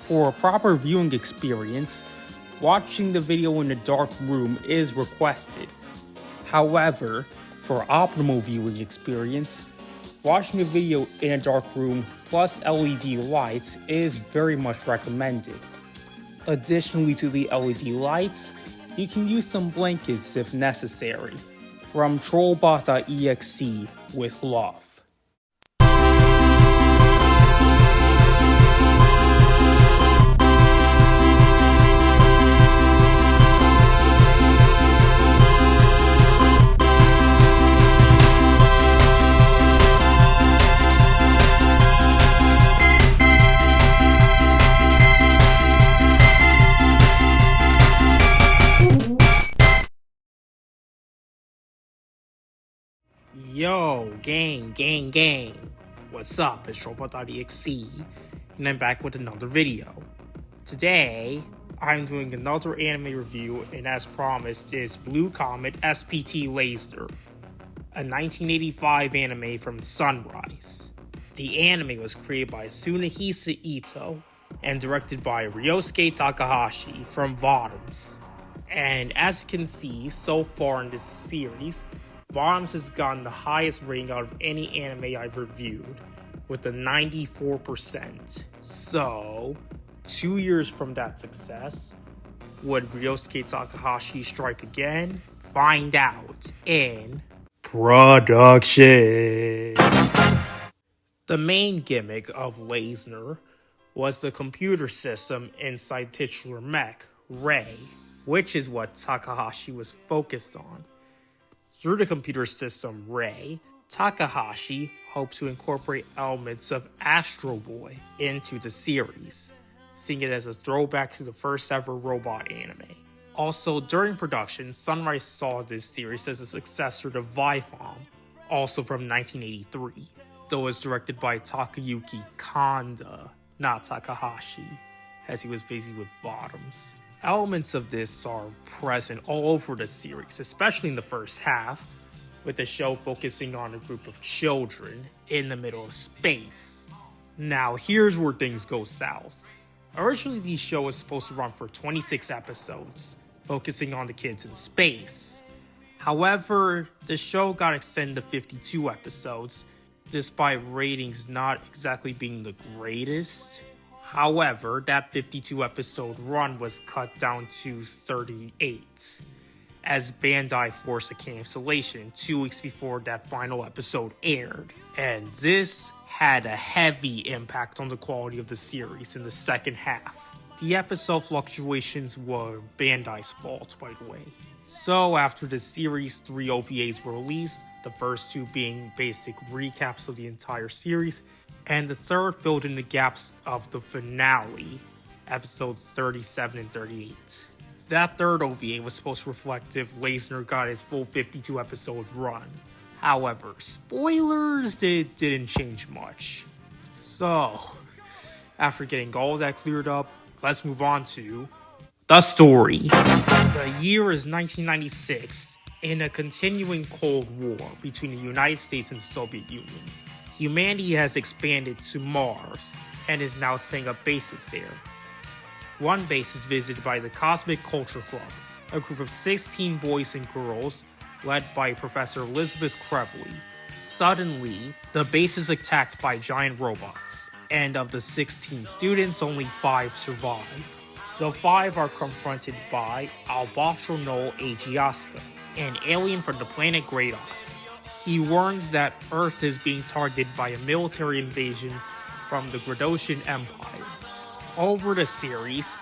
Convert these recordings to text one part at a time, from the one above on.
For a proper viewing experience, watching the video in a dark room is requested. However, for optimal viewing experience, watching the video in a dark room plus LED lights is very much recommended. Additionally to the LED lights, you can use some blankets if necessary. From Trollbot.exe with love. Yo, gang. What's up? It's Trollbot.exe, and I'm back with another video. Today, I'm doing another anime review, and as promised, it's Blue Comet SPT Layzner, a 1985 anime from Sunrise. The anime was created by Tsunehisa Ito and directed by Ryosuke Takahashi from VOTOMS. And as you can see, so far in this series, VOTOMS has gotten the highest rating out of any anime I've reviewed, with a 94%. So, 2 years from that success, would Ryosuke Takahashi strike again? Find out in production. The main gimmick of Layzner was the computer system inside titular mech, Rei, which is what Takahashi was focused on. Through the computer system Rei, Takahashi hopes to incorporate elements of Astro Boy into the series, seeing it as a throwback to the first ever robot anime. Also, during production, Sunrise saw this series as a successor to VOTOMS, also from 1983, though it was directed by Takayuki Kanda, not Takahashi, as he was busy with VOTOMS. Elements of this are present all over the series, especially in the first half, with the show focusing on a group of children in the middle of space. Now, here's where things go south. Originally, the show was supposed to run for 26 episodes, focusing on the kids in space. However, the show got extended to 52 episodes, despite ratings not exactly being the greatest. However, that 52 episode run was cut down to 38, as Bandai forced a cancellation 2 weeks before that final episode aired. And this had a heavy impact on the quality of the series in the second half. The episode fluctuations were Bandai's fault, by the way. So after the series, 3 OVAs were released, the first 2 being basic recaps of the entire series, and the third filled in the gaps of the finale, episodes 37 and 38. That third OVA was supposed to reflect if Layzner got its full 52 episode run. However, spoilers, it didn't change much. So, after getting all that cleared up, let's move on to the story. The year is 1996, in a continuing Cold War between the United States and the Soviet Union. Humanity has expanded to Mars and is now setting up bases there. One base is visited by the Cosmic Culture Club, a group of 16 boys and girls led by Professor Elizabeth Krebley. Suddenly, the base is attacked by giant robots, and of the 16 students, only 5 survive. The 5 are confronted by Albatro Agiaska, an alien from the planet Grados. He warns that Earth is being targeted by a military invasion from the Gradosian Empire. Over the series,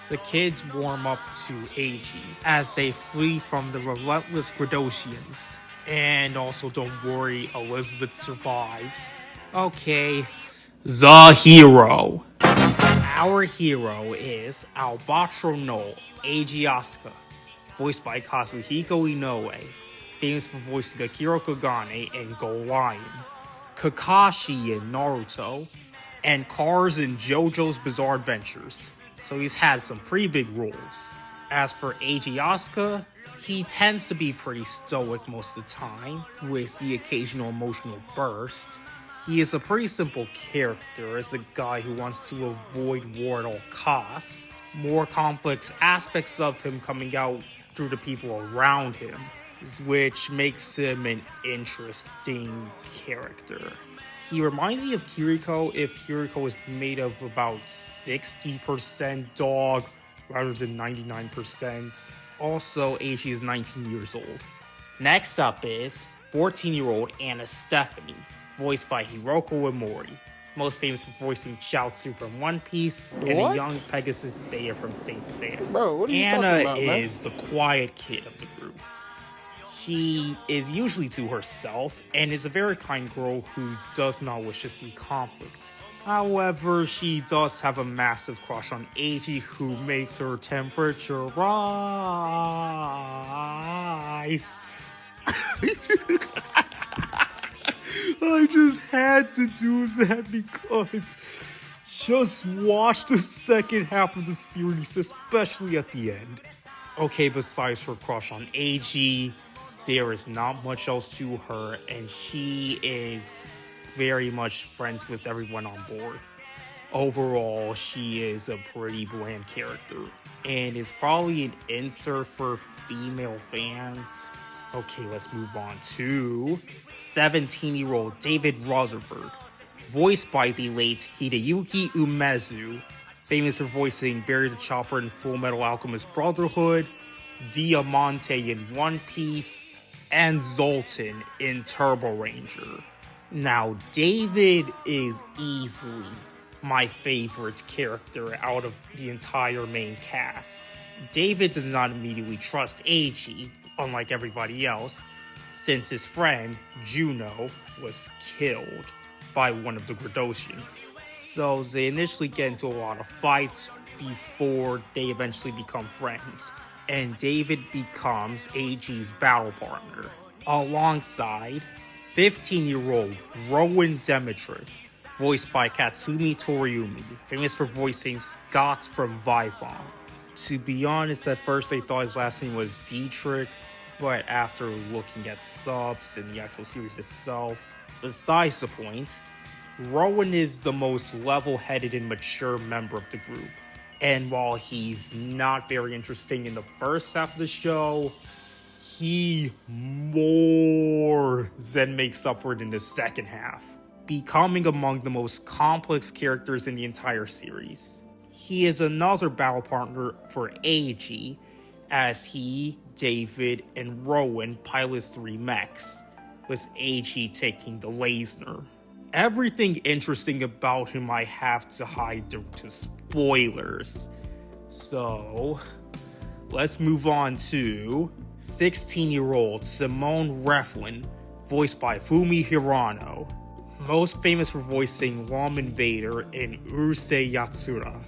the kids warm up to Agi as they flee from the relentless Gradosians. And also, don't worry, Elizabeth survives. Okay, the hero. Our hero is Albatro Agiaska, voiced by Kazuhiko Inoue, famous for voicing Akira Kagane and Go Lion, Kakashi in Naruto, and Cars in JoJo's Bizarre Adventures, so he's had some pretty big roles. As for Agiaska, he tends to be pretty stoic most of the time, with the occasional emotional burst. He is a pretty simple character as a guy who wants to avoid war at all costs. More complex aspects of him coming out through the people around him, which makes him an interesting character. He reminds me of Kiriko if Kiriko was made of about 60% dog rather than 99%. Also, Eiji is 19 years old. Next up is 14-year-old Anna Stephanie, voiced by Hiroko Imori, most famous for voicing Chaozu from One Piece and a young Pegasus Seiya from Saint Seiya. Bro, what are you Anna talking about, man? is the quiet kid of the group. She is usually to herself and is a very kind girl who does not wish to see conflict. However, she does have a massive crush on Eiji, who makes her temperature rise. I just had to do that because just watch the second half of the series, especially at the end. Okay, besides her crush on Eiji, there is not much else to her, and she is very much friends with everyone on board. Overall, she is a pretty bland character, and is probably an insert for female fans. Okay, let's move on to 17-year-old David Rutherford, voiced by the late Hideyuki Umezu, famous for voicing Barry the Chopper in Full Metal Alchemist Brotherhood, Diamante in One Piece, and Zoltan in Turbo Ranger. Now, David is easily my favorite character out of the entire main cast. David does not immediately trust Eiji, unlike everybody else, since his friend, Juno, was killed by one of the Gradosians. So they initially get into a lot of fights before they eventually become friends, and David becomes Eiji's battle partner, alongside 15-year-old Rowan Demetric, voiced by Katsumi Toriumi, famous for voicing Scott from Vifon. To be honest, at first I thought his last name was Dietrich, but after looking at subs and the actual series itself, besides the point, Rowan is the most level-headed and mature member of the group. And while he's not very interesting in the first half of the show, he more than makes up for it in the second half, becoming among the most complex characters in the entire series. He is another battle partner for Eiji, as he, David, and Rowan pilot 3 mechs, with Eiji taking the Layzner. Everything interesting about him I have to hide due to spoilers. So, let's move on to 16-year-old Simone Reflin, voiced by Fumi Hirano, most famous for voicing Rom Invader in Urusei Yatsura.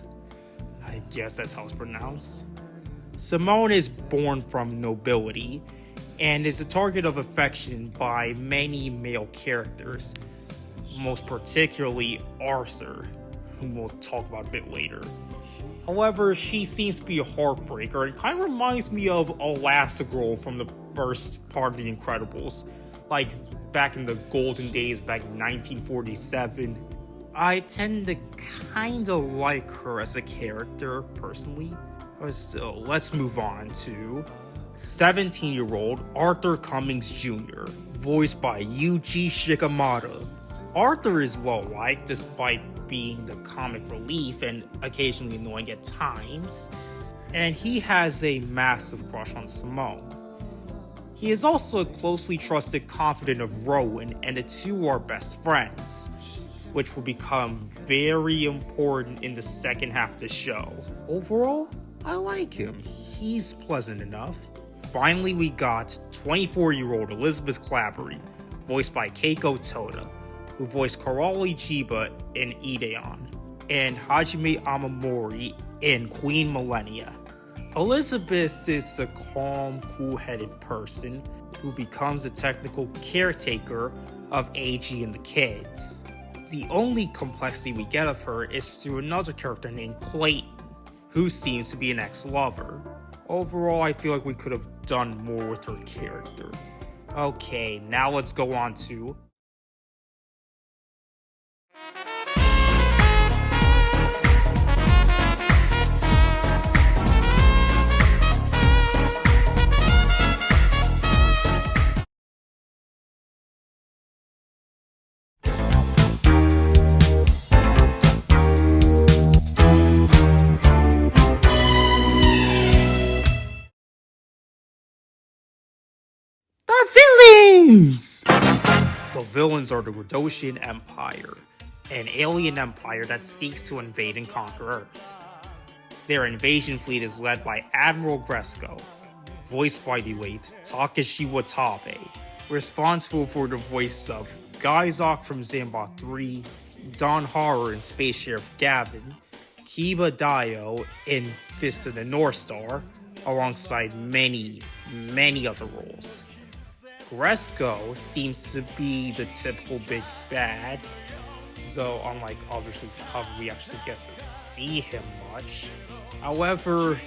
I guess that's how it's pronounced. Simone is born from nobility and is a target of affection by many male characters, most particularly Arthur, whom we'll talk about a bit later. However, she seems to be a heartbreaker and kind of reminds me of Elastigirl from the first part of The Incredibles, like back in the golden days back in 1947. I tend to kind of like her as a character, personally. So let's move on to 17-year-old Arthur Cummings Jr., voiced by Yuji Shikamaru. Arthur is well-liked despite being the comic relief and occasionally annoying at times, and he has a massive crush on Simone. He is also a closely trusted confidant of Rowan, and the two are best friends, which will become very important in the second half of the show. Overall, I like him. He's pleasant enough. Finally, we got 24-year-old Elizabeth Clabbery, voiced by Keiko Toda, who voiced Karali Chiba in Ideon, and Hajime Amamori in Queen Millennia. Elizabeth is a calm, cool-headed person who becomes a technical caretaker of Eiji and the kids. The only complexity we get of her is through another character named Clayton, who seems to be an ex-lover. Overall, I feel like we could have done more with her character. Okay, now let's go on to villains! The villains are the Gradosian Empire, an alien empire that seeks to invade and conquer Earth. Their invasion fleet is led by Admiral Gresco, voiced by the late Takashi Watabe, responsible for the voice of Gaizok from Zambot 3, Don Horror in Space Sheriff Gavin, Kiba Dio in Fist of the North Star, alongside many other roles. Gresco seems to be the typical big bad, though unlike others we've covered, we actually get to see him much. However,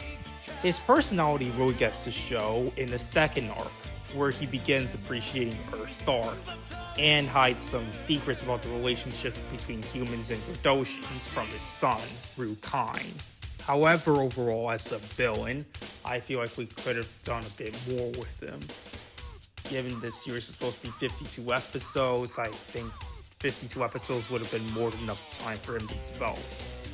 his personality really gets to show in the second arc, where he begins appreciating Earth's art, and hides some secrets about the relationship between humans and Gradosians from his son, Rukine. However, overall, as a villain, I feel like we could have done a bit more with him. Given this series is supposed to be 52 episodes, I think 52 episodes would have been more than enough time for him to develop.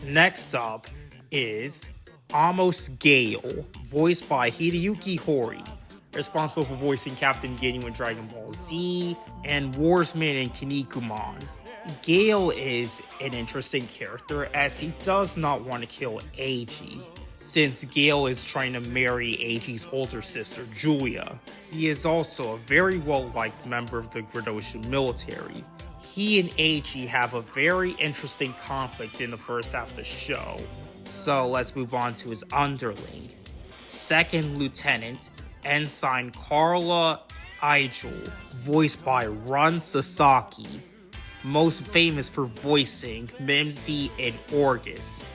Next up is Amos Gale, voiced by Hideyuki Hori, responsible for voicing Captain Ginyu in Dragon Ball Z and Warsman in Kinnikuman. Gale is an interesting character as he does not want to kill Eiji, since Gale is trying to marry Eiji's older sister, Julia. He is also a very well-liked member of the Gradosian military. He and Eiji have a very interesting conflict in the first half of the show, so let's move on to his underling. Second Lieutenant Ensign Carla Igel, voiced by Run Sasaki, most famous for voicing Mimsy in Orgus.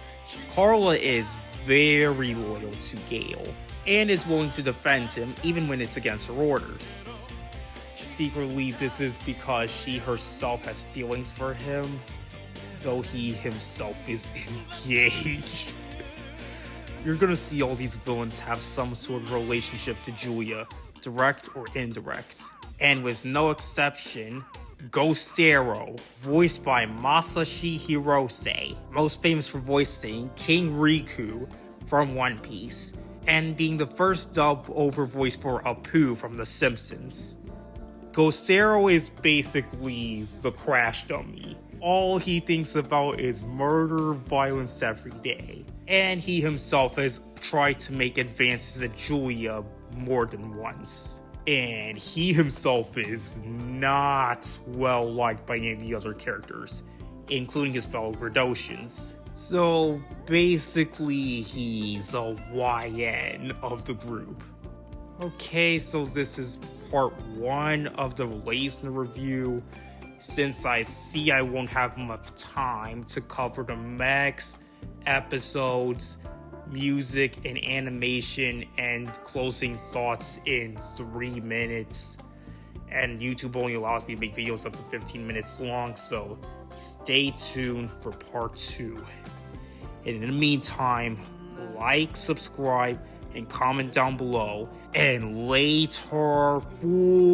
Carla is very loyal to Gale, and is willing to defend him even when it's against her orders. Secretly, this is because she herself has feelings for him, though he himself is engaged. You're gonna see all these villains have some sort of relationship to Julia, direct or indirect. And with no exception, Ghostero, voiced by Masashi Hirose, most famous for voicing King Riku from One Piece, and being the first dub-over voice for Apu from The Simpsons. Ghostero is basically the crash dummy. All he thinks about is murder, violence every day. And he himself has tried to make advances at Julia more than once. And he himself is not well liked by any of the other characters, including his fellow Gradosians. So basically, he's a YN of the group. Okay, so this is part 1 of the Layzner review. Since I see I won't have enough time to cover the mechs, episodes, music, and animation, and closing thoughts in 3 minutes. And YouTube only allows me to make videos up to 15 minutes long, so stay tuned for part 2. And in the meantime, like, subscribe, and comment down below. And later, fools!